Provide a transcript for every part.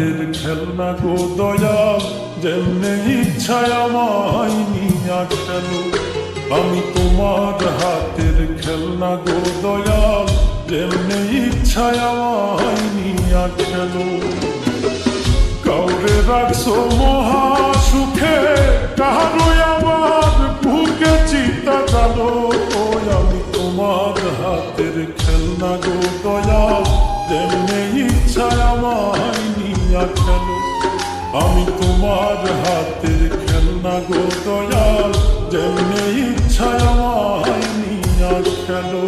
হাতের খেলনা গো দয়াল, যেমনে ইচ্ছায় আমায় নিয়া খেলো। আমি তোমার হাতের খেলনা গো দয়াল, যেমনে ইচ্ছায় আমায় নিয়া খেলো। কাউরে রাখছো মহা সুখে, কারো আবার বুকে চিতা জানো। আমি তোমার হাতের খেলনা গো দয়াল, যেমনে ইচ্ছায় আমায় নিয়া খেলো। আমি তোমার হাতের খেলনা গো দয়াল, যেমনে ইচ্ছায় আমায় নিয়া খেলো।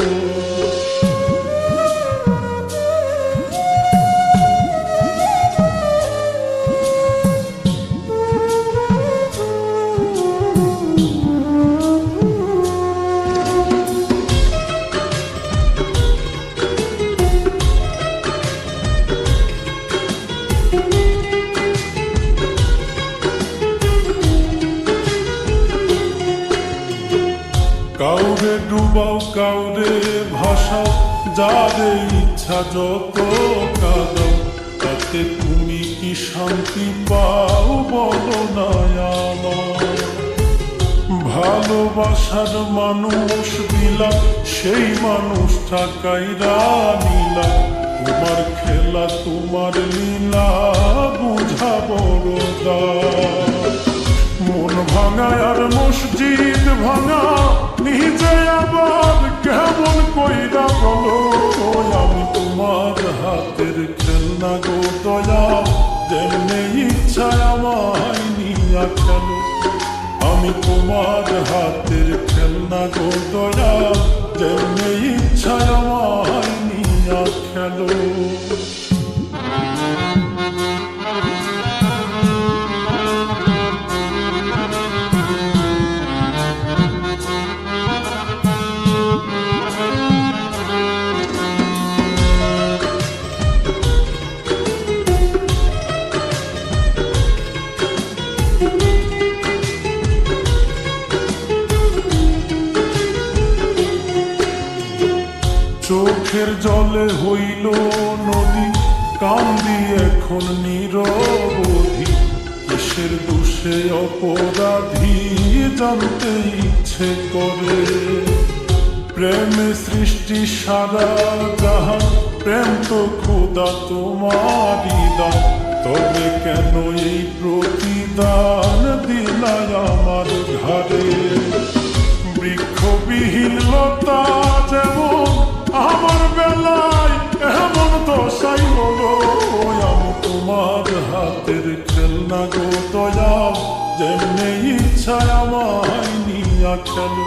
কাউরে ডুবাও কাউরে ভাসাও, যারে ইচ্ছা যত কাঁদাও, তাতে তুমি কি শান্তি পাও বলো না আমার। ভালোবাসার মানুষ দিলা, সেই মানুষটা কাইরা নিলা। তোমার খেলা তোমার লীলা বুঝা বড় দায়। মন ভাঙা আর মসজিদ ভাঙা, নিজে আবার কেমন কইরা বলো। আমি তোমার হাতের খেলনা গো দয়াল, যেমনে ইচ্ছায় আমায় নিয়া খেলো। আমি তোমার হাতের খেলনা গো দয়াল, যেমনে ইচ্ছায় আমায় নিয়া খেলো। চোখের জলে হইল নদী, কান্দি এখন নিরবধি। কিসের দোষে অপরাধী জানতে ইচ্ছে করে। প্রেমে সৃষ্টি সারা জাহান, প্রেম তো খোদা তোমারই দান। তবে কেন এই প্রতিদান দিলাই আমার ঘাড়ে। বৃক্ষবিহীন লতা যেমন আমার বেলায় এমন দশাই হলো। আমি তোমার হাতের খেলনা গো দয়াল, যেমনে ইচ্ছায় আমায় নিয়া খেলো।